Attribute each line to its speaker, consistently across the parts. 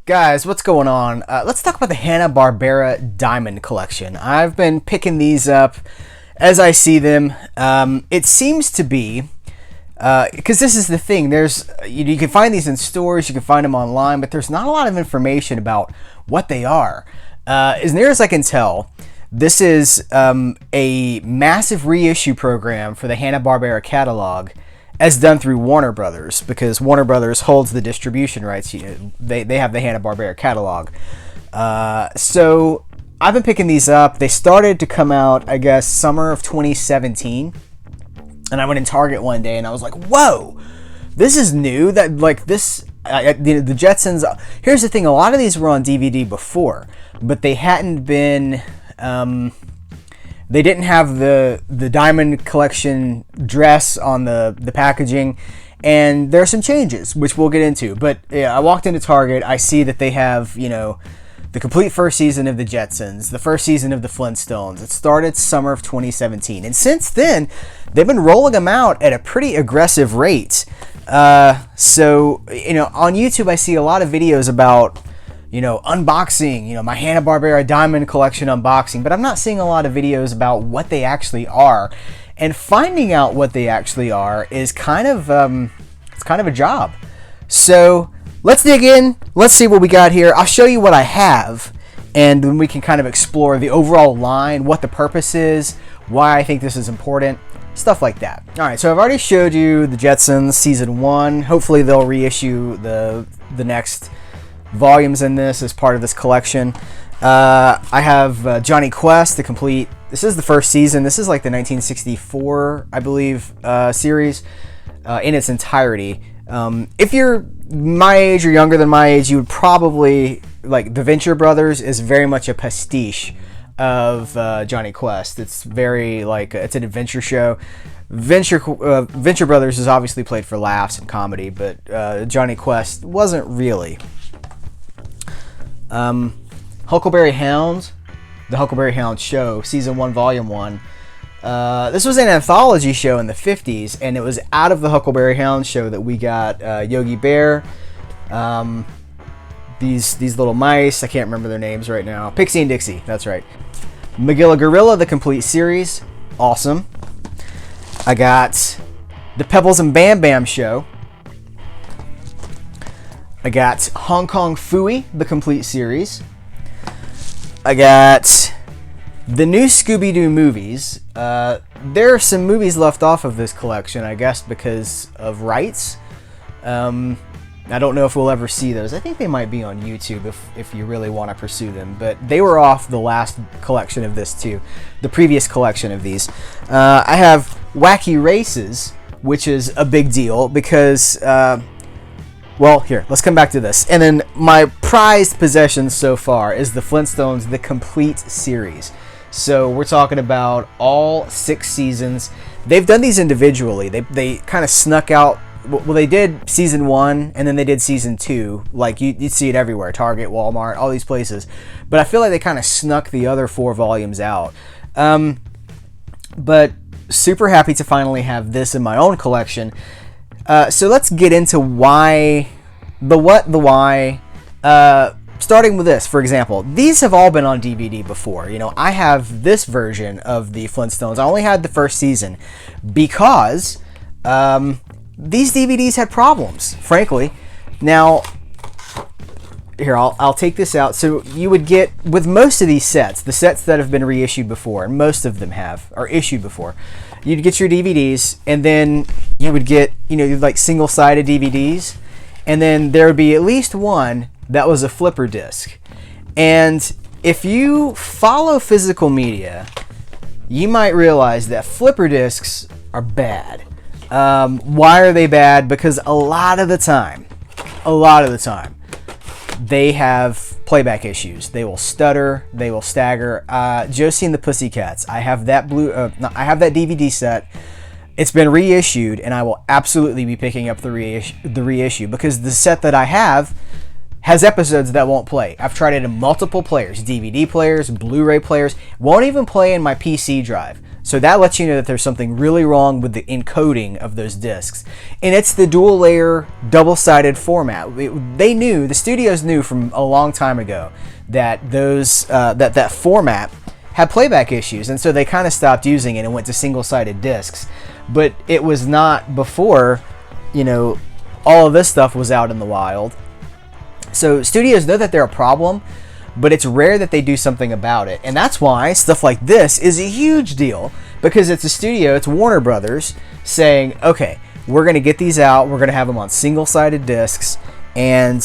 Speaker 1: Guys, what's going on? Let's talk about the Hanna-Barbera Diamond Collection. I've been picking these up as I see them. It seems to be, because this is the thing, you can find these in stores, you can find them online, but there's not a lot of information about what they are. As near as I can tell, this is a massive reissue program for the Hanna-Barbera catalog, as done through Warner Brothers, because Warner Brothers holds the distribution rights. They have the Hanna-Barbera catalog. So I've been picking these up. They started to come out, I guess, summer of 2017. And I went in Target one day and I was like, whoa, this is new. The Jetsons. Here's the thing. A lot of these were on DVD before, but they hadn't been... They didn't have the Diamond Collection dress on the packaging, and there are some changes, which we'll get into. But yeah, I walked into Target, I see that they have, the complete first season of the Jetsons, the first season of the Flintstones. It started summer of 2017, and since then, they've been rolling them out at a pretty aggressive rate. So, on YouTube, I see a lot of videos about... unboxing, my Hanna-Barbera Diamond Collection unboxing, but I'm not seeing a lot of videos about what they actually are. And finding out what they actually are is kind of a job. So let's dig in. Let's see what we got here. I'll show you what I have, and then we can kind of explore the overall line, what the purpose is, why I think this is important, stuff like that. All right, so I've already showed you the Jetsons Season 1. Hopefully they'll reissue the next volumes in this as part of this collection. I have Jonny Quest, the complete... This is the first season. This is like the 1964, I believe, series in its entirety. If you're my age or younger than my age, you would probably... Like, the Venture Brothers is very much a pastiche of Jonny Quest. It's very, it's an adventure show. Venture Brothers is obviously played for laughs and comedy, but Jonny Quest wasn't really... Huckleberry Hound, the Huckleberry Hound show, Season 1, Volume 1. This was an anthology show in the 50s, and it was out of the Huckleberry Hound show that we got Yogi Bear, these little mice, I can't remember their names right now, Pixie and Dixie, that's right. Magilla Gorilla, the complete series, awesome. I got the Pebbles and Bam Bam show. I got Hong Kong Phooey, the complete series. I got the new Scooby-Doo movies. There are some movies left off of this collection, I guess, because of rights. I don't know if we'll ever see those. I think they might be on YouTube if you really want to pursue them. But they were off the last collection of this too. The previous collection of these. I have Wacky Races, which is a big deal because... Well, here, let's come back to this. And then my prized possession so far is the Flintstones, the complete series. So we're talking about all 6 seasons. They've done these individually. They kind of snuck out. Well, they did Season 1, and then they did Season 2. Like, you'd see it everywhere. Target, Walmart, all these places. But I feel like they kind of snuck the other 4 volumes out. But super happy to finally have this in my own collection. So let's get into why, the what, the why. Starting with this, for example, these have all been on DVD before. I have this version of the Flintstones. I only had the first season because these DVDs had problems, frankly. Now, here, I'll take this out. So you would get, with most of these sets, the sets that have been reissued before, and most of them are issued before, you'd get your DVDs, and then you would get, like single-sided DVDs, and then there would be at least one that was a flipper disc. And if you follow physical media, you might realize that flipper discs are bad. Why are they bad? Because a lot of the time, they have playback issues. They will stutter. They will stagger. Josie and the Pussycats. I have that DVD set. It's been reissued, and I will absolutely be picking up the reissue because the set that I have has episodes that won't play. I've tried it in multiple players, DVD players, Blu-ray players, won't even play in my PC drive. So that lets you know that there's something really wrong with the encoding of those discs. And it's the dual layer, double-sided format. The studios knew from a long time ago that that format had playback issues, and so they kind of stopped using it and went to single-sided discs. But it was not before, all of this stuff was out in the wild. So studios know that they're a problem, but it's rare that they do something about it. And that's why stuff like this is a huge deal, because it's a studio, it's Warner Brothers, saying, okay, we're going to get these out, we're going to have them on single-sided discs, and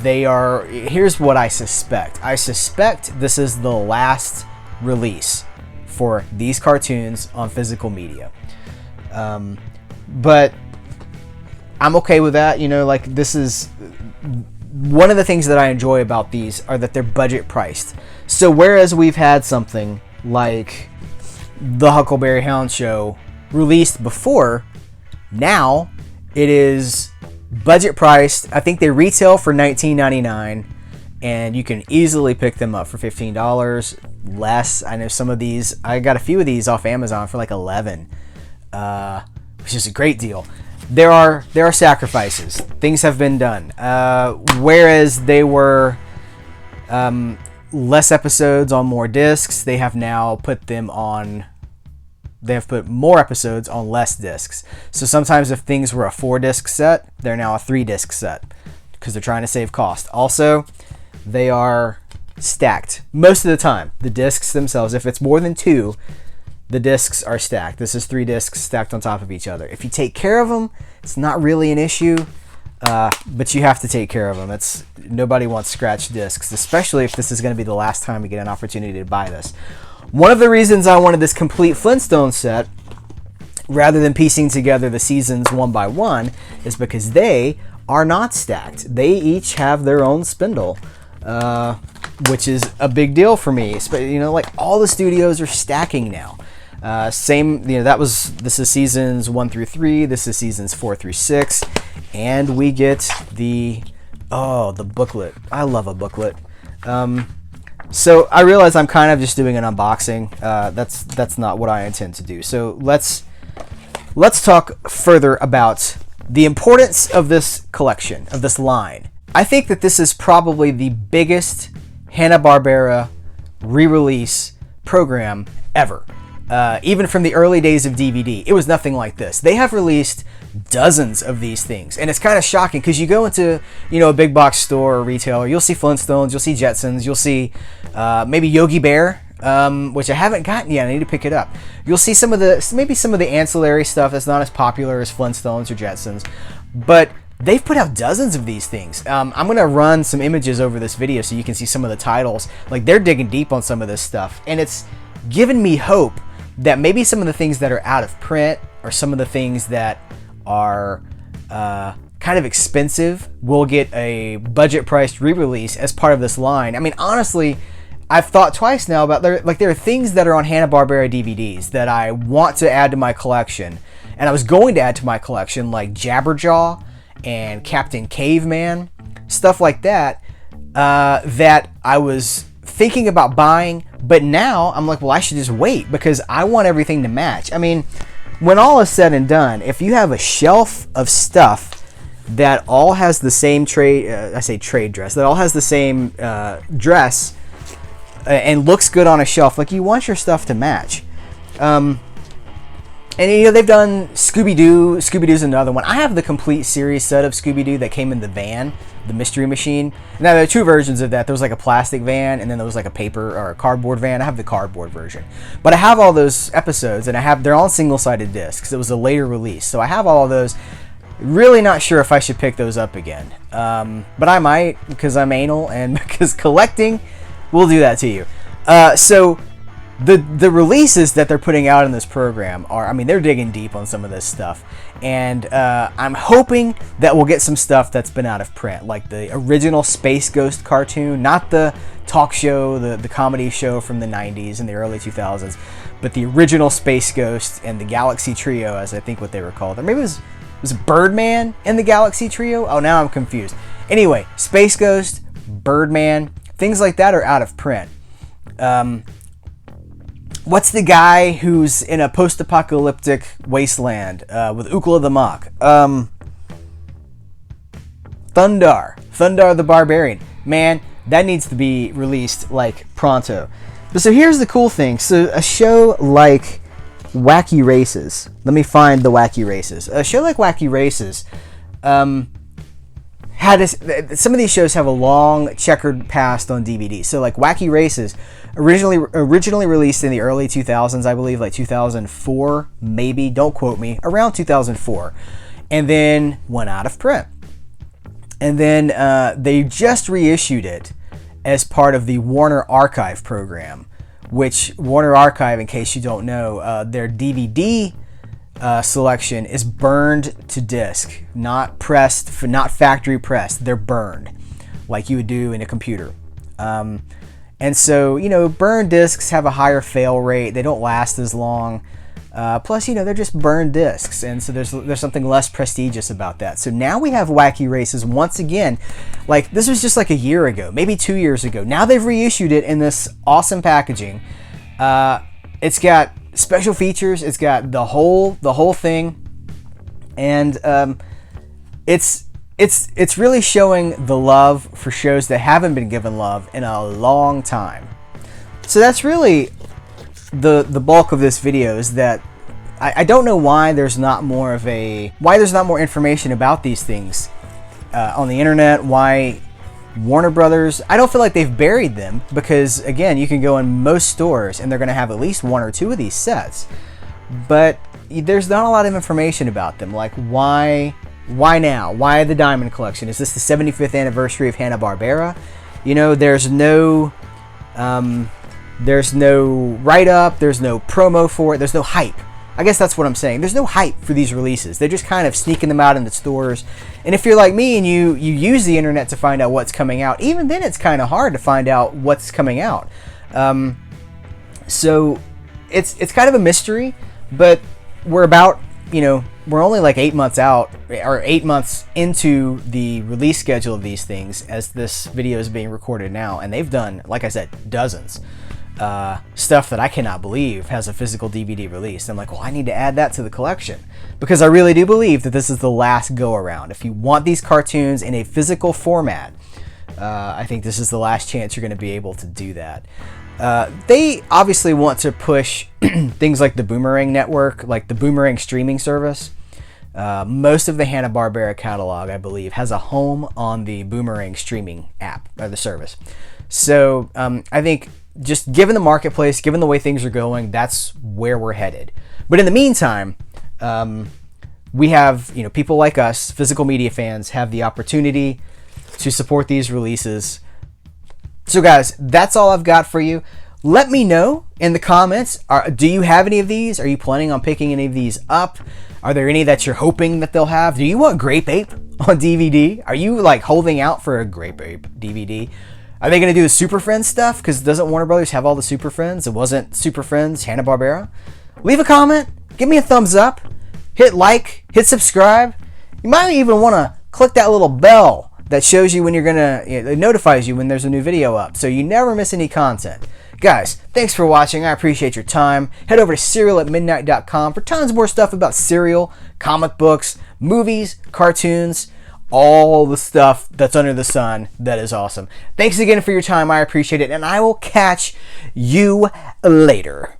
Speaker 1: here's what I suspect. I suspect this is the last release for these cartoons on physical media. But I'm okay with that. This is one of the things that I enjoy about these are that they're budget priced. So whereas we've had something like the Huckleberry Hound show released before, now it is budget priced. I think they retail for $19.99, and you can easily pick them up for $15 less. I know some of these, I got a few of these off Amazon for like $11, which is a great deal. There are sacrifices. Things have been done. Whereas they were less episodes on more discs, they have now put them on. They have put more episodes on less discs. So sometimes if things were a 4-disc set, they're now a 3-disc set because they're trying to save cost. Also, they are stacked most of the time. The discs themselves, if it's more than 2, the discs are stacked. This is 3 discs stacked on top of each other. If you take care of them, it's not really an issue, but you have to take care of them. Nobody wants scratched discs, especially if this is going to be the last time we get an opportunity to buy this. One of the reasons I wanted this complete Flintstones set, rather than piecing together the seasons one by one, is because they are not stacked. They each have their own spindle, which is a big deal for me. All the studios are stacking now. This is seasons 1 through 3. This is seasons 4 through 6, and we get the booklet. I love a booklet. So I realize I'm kind of just doing an unboxing. That's not what I intend to do. So let's talk further about the importance of this collection, of this line. I think that this is probably the biggest Hanna-Barbera re-release program ever. Even from the early days of DVD, it was nothing like this. They have released dozens of these things, and it's kind of shocking because you go into a big box store or retailer, you'll see Flintstones, you'll see Jetsons, you'll see maybe Yogi Bear, which I haven't gotten yet. I need to pick it up. You'll see some of the ancillary stuff that's not as popular as Flintstones or Jetsons, but they've put out dozens of these things. I'm going to run some images over this video so you can see some of the titles. Like, they're digging deep on some of this stuff, and it's given me hope that maybe some of the things that are out of print or some of the things that are kind of expensive will get a budget-priced re-release as part of this line. I mean, honestly, I've thought twice now about there are things that are on Hanna-Barbera DVDs that I want to add to my collection, and I was going to add to my collection, like Jabberjaw and Captain Caveman, stuff like that, that I was thinking about buying, but now I'm like, well, I should just wait because I want everything to match. I mean, when all is said and done, if you have a shelf of stuff that all has the same that all has the same dress and looks good on a shelf, like, you want your stuff to match. And they've done Scooby-Doo. Scooby-Doo's another one. I have the complete series set of Scooby-Doo that came in the van, the Mystery Machine. Now, there are 2 versions of that. There was like a plastic van, and then there was like a paper or a cardboard van. I have the cardboard version. But I have all those episodes, and they're all single-sided discs. It was a later release. So I have all of those. Really not sure if I should pick those up again. But I might, because I'm anal, and because collecting will do that to you. So the releases that they're putting out in this program they're digging deep on some of this stuff, and I'm hoping that we'll get some stuff that's been out of print, like the original Space Ghost cartoon, not the talk show, the comedy show from the 90s and the early 2000s, but the original Space Ghost and the Galaxy Trio, as I think what they were called. Or maybe it was Birdman and the Galaxy Trio? Oh, now I'm confused. Anyway, Space Ghost, Birdman, things like that are out of print. What's the guy who's in a post-apocalyptic wasteland with Ukla the Mock? Thundar the Barbarian. Man, that needs to be released like pronto. But so here's the cool thing. So a show like Wacky Races. Let me find the Wacky Races. A show like Wacky Races some of these shows have a long checkered past on DVD. So like Wacky Races, originally released in the early 2000s, I believe, like 2004, maybe, don't quote me, around 2004, and then went out of print. And then they just reissued it as part of the Warner Archive program, which Warner Archive, in case you don't know, their DVD selection is burned to disc, not pressed, not factory pressed. They're burned, like you would do in a computer. And so, burned discs have a higher fail rate. They don't last as long. Plus, they're just burned discs, and so there's something less prestigious about that. So now we have Wacky Races once again. Like, this was just like a year ago, maybe 2 years ago. Now they've reissued it in this awesome packaging. It's got special features. It's got the whole thing, and it's really showing the love for shows that haven't been given love in a long time. So that's really the bulk of this video, is that I don't know why there's not more information about these things on the internet. Why Warner Brothers, I don't feel like they've buried them, because again, you can go in most stores and they're going to have at least one or two of these sets, but there's not a lot of information about them. Like, why now? Why the Diamond Collection? Is this the 75th anniversary of Hanna-Barbera? There's no write-up, there's no promo for it, there's no hype. I guess that's what I'm saying. There's no hype for these releases. They're just kind of sneaking them out in the stores. And if you're like me and you use the internet to find out what's coming out, even then it's kind of hard to find out what's coming out. So it's kind of a mystery, but we're only like 8 months out, or 8 months into the release schedule of these things as this video is being recorded now. And they've done, like I said, dozens. Stuff that I cannot believe has a physical DVD release. I'm like, well, I need to add that to the collection, because I really do believe that this is the last go around. If you want these cartoons in a physical format, I think this is the last chance you're going to be able to do that. They obviously want to push things like the Boomerang Network, like the Boomerang streaming service. Most of the Hanna-Barbera catalog, I believe, has a home on the Boomerang streaming app, or the service. So I think, just given the marketplace, given the way things are going, that's where we're headed. But in the meantime, we have, people like us, physical media fans, have the opportunity to support these releases. So guys, that's all I've got for you. Let me know in the comments, do you have any of these? Are you planning on picking any of these up? Are there any that you're hoping that they'll have? Do you want Grape Ape on DVD? Are you like holding out for a Grape Ape DVD? Are they going to do the Super Friends stuff? Because doesn't Warner Brothers have all the Super Friends? It wasn't Super Friends Hanna-Barbera? Leave a comment. Give me a thumbs up. Hit like. Hit subscribe. You might even want to click that little bell that shows you when you're going to... It notifies you when there's a new video up, so you never miss any content. Guys, thanks for watching. I appreciate your time. Head over to cerealatmidnight.com for tons more stuff about cereal, comic books, movies, cartoons, all the stuff that's under the sun that is awesome. Thanks again for your time. I appreciate it, and I will catch you later.